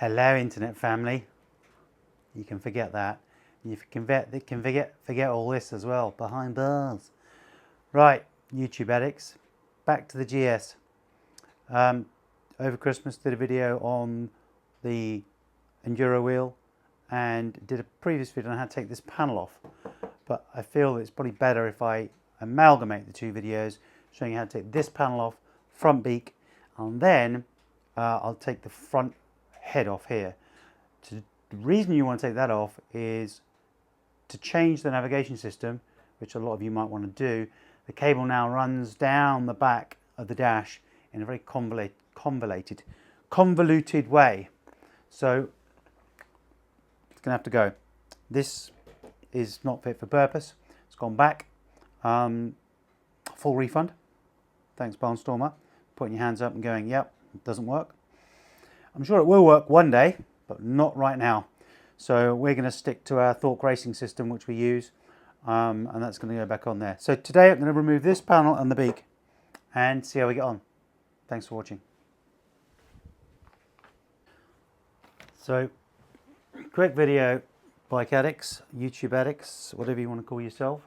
Hello, internet family. You can forget that. You can forget all this as well. Behind bars. Right, YouTube addicts. Back to the GS. Over Christmas did a video on the Enduro wheel and did a previous video on how to take this panel off. But I feel it's probably better if I amalgamate the two videos, showing you how to take this panel off, front beak, and then I'll take the front head off here. The reason you want to take that off is to change the navigation system, which a lot of you might want to do. The cable now runs down the back of the dash in a very convoluted way. So it's going to have to go. This is not fit for purpose. It's gone back. Full refund. Thanks, Barnstormer. Putting your hands up and going, yep, it doesn't work. I'm sure it will work one day, but not right now. So we're going to stick to our Thork racing system, which we use, and that's going to go back on there. So today I'm going to remove this panel and the beak and see how we get on. Thanks for watching. So, quick video, bike addicts, YouTube addicts, whatever you want to call yourself.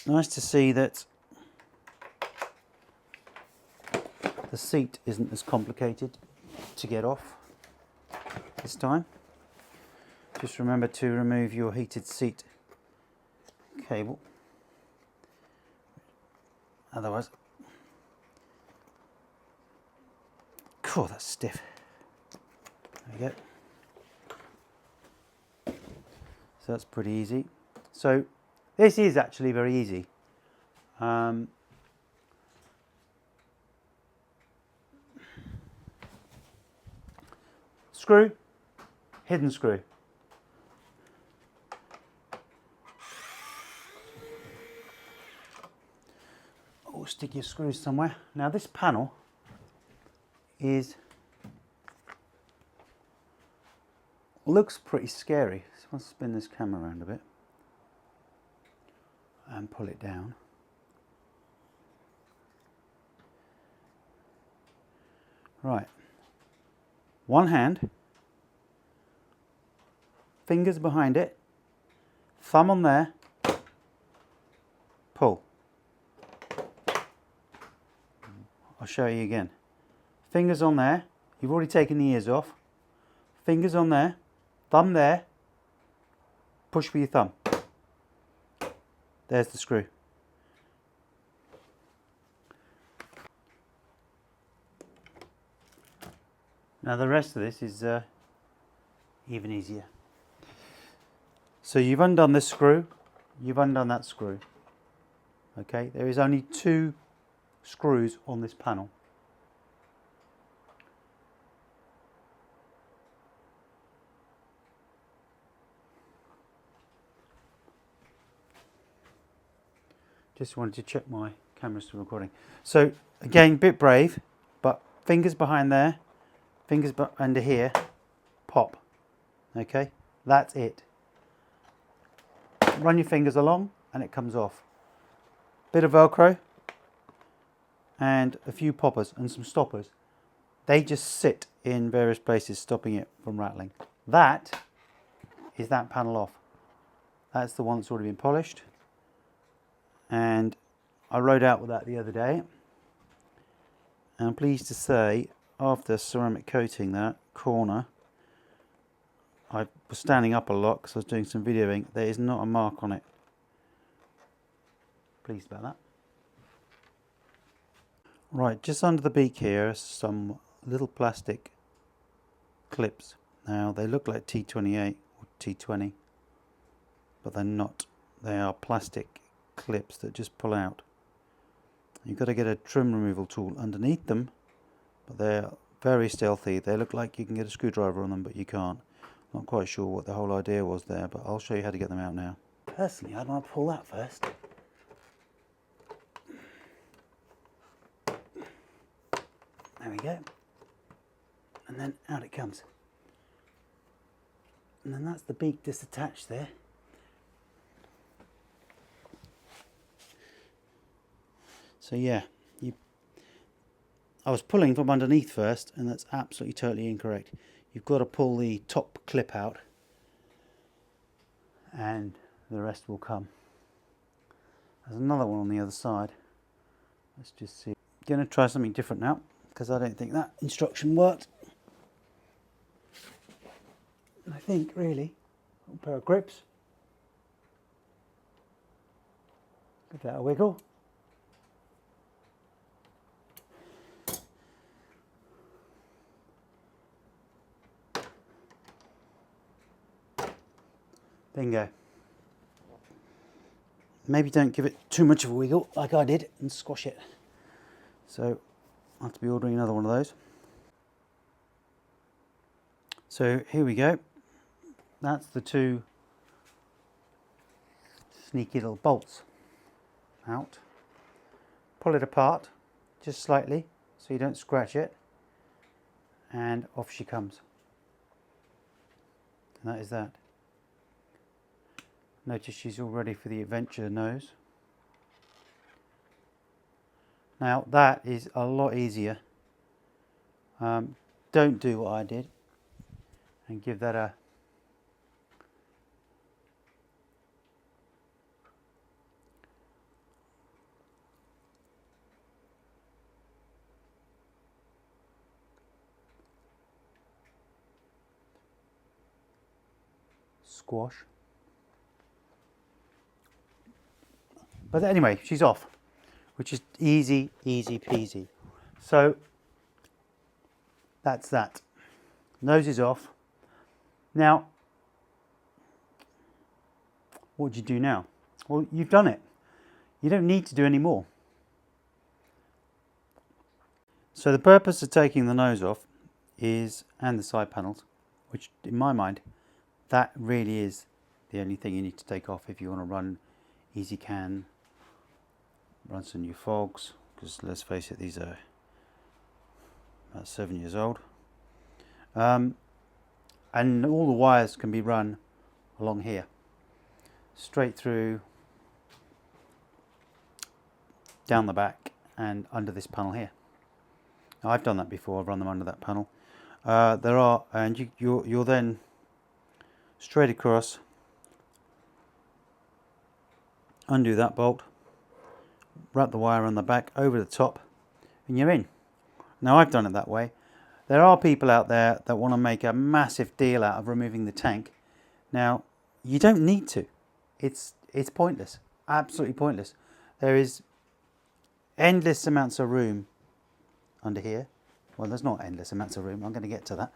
Nice to see that the seat isn't as complicated to get off this time. Just remember to remove your heated seat cable. Otherwise, cool, that's stiff. There we go. So that's pretty easy. So this is actually very easy. Screw, hidden screw. Oh, stick your screws somewhere. Now this panel looks pretty scary. So I'll spin this camera around a bit and pull it down. Right. One hand, fingers behind it, thumb on there, pull. I'll show you again. Fingers on there, you've already taken the ears off. Fingers on there, thumb there, push with your thumb. There's the screw. Now the rest of this is even easier. So you've undone this screw, you've undone that screw. Okay, there is only 2 screws on this panel. Just wanted to check my camera's still recording. So again, a bit brave, but fingers behind there, fingers under here, pop. Okay, that's it. Run your fingers along and it comes off. Bit of Velcro and a few poppers and some stoppers. They just sit in various places, stopping it from rattling. That is that panel off. That's the one that's already been polished. And I rode out with that the other day. And I'm pleased to say, after ceramic coating that corner, I was standing up a lot because I was doing some videoing. There is not a mark on it. Pleased about that. Right, just under the beak here are some little plastic clips. Now they look like T28 or T20, but they're not. They are plastic clips that just pull out. You've got to get a trim removal tool underneath them, but they're very stealthy. They look like you can get a screwdriver on them, but you can't. Not quite sure what the whole idea was there, but I'll show you how to get them out now. Personally, I'd want to pull that first. There we go. And then out it comes. And then that's the beak disattached there. So yeah, I was pulling from underneath first, and that's absolutely totally incorrect. You've got to pull the top clip out and the rest will come. There's another one on the other side. Let's just see. Going to try something different now because I don't think that instruction worked. I think really a pair of grips. Give that a wiggle. Bingo. Maybe don't give it too much of a wiggle like I did and squash it. So I'll have to be ordering another one of those. So here we go. That's the two sneaky little bolts out. Pull it apart just slightly so you don't scratch it, and off she comes. And that is that. Notice she's all ready for the adventure nose. Now that is a lot easier. Don't do what I did and give that a squash. But anyway, she's off, which is easy, easy peasy. So that's that. Nose is off. Now, what do you do now? Well, you've done it. You don't need to do any more. So the purpose of taking the nose off is, and the side panels, which in my mind, that really is the only thing you need to take off if you want to run easy can, run some new fogs, because let's face it, these are about 7 years old. And all the wires can be run along here, straight through, down the back and under this panel here. Now, I've done that before, I've run them under that panel. And you're then straight across, undo that bolt, wrap the wire on the back over the top, and you're in. Now I've done it that way. There are people out there that want to make a massive deal out of removing the tank. Now you don't need to. It's pointless, absolutely pointless. There is endless amounts of room under here. Well, there's not endless amounts of room, I'm going to get to that.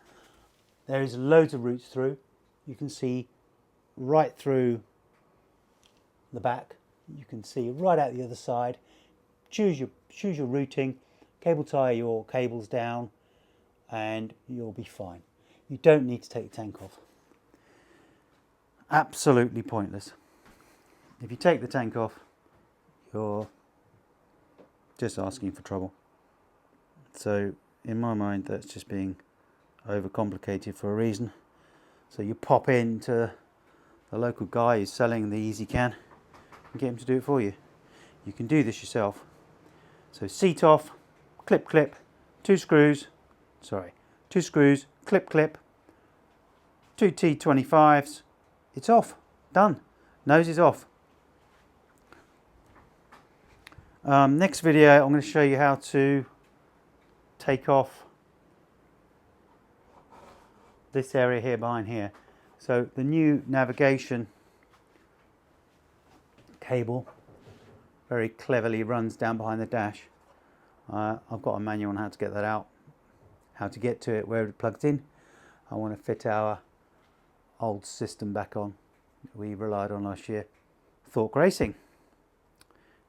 There is loads of routes through. You can see right through the back. You can see right out the other side. Choose your routing, cable tie your cables down, and you'll be fine. You don't need to take the tank off. Absolutely pointless. If you take the tank off, you're just asking for trouble. So in my mind, that's just being overcomplicated for a reason. So you pop into the local guy who's selling the easy can and get him to do it for you. You can do this yourself. So seat off, clip clip, two screws, clip clip, two T25s, it's off, done, nose is off. Next video I'm going to show you how to take off this area here behind here. So the new navigation cable very cleverly runs down behind the dash. I've got a manual on how to get that out, how to get to it, where it plugs in. I want to fit our old system back on that we relied on last year, Thork Racing.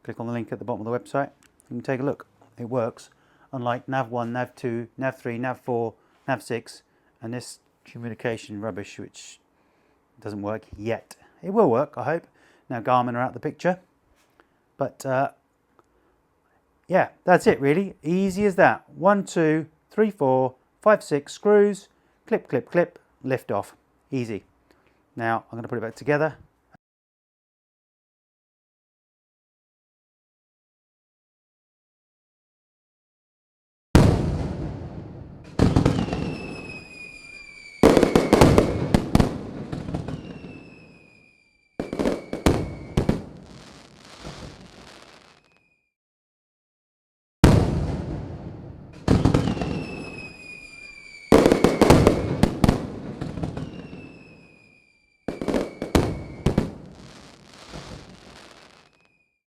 Click on the link at the bottom of the website, you can take a look. It works, unlike Nav 1, Nav 2, Nav 3, Nav 4, Nav 6 and this communication rubbish which doesn't work yet. It will work, I hope. Now Garmin are out of the picture. But yeah, that's it really. Easy as that. 1, 2, 3, 4, 5, 6 screws, clip, clip, clip, lift off. Easy. Now I'm going to put it back together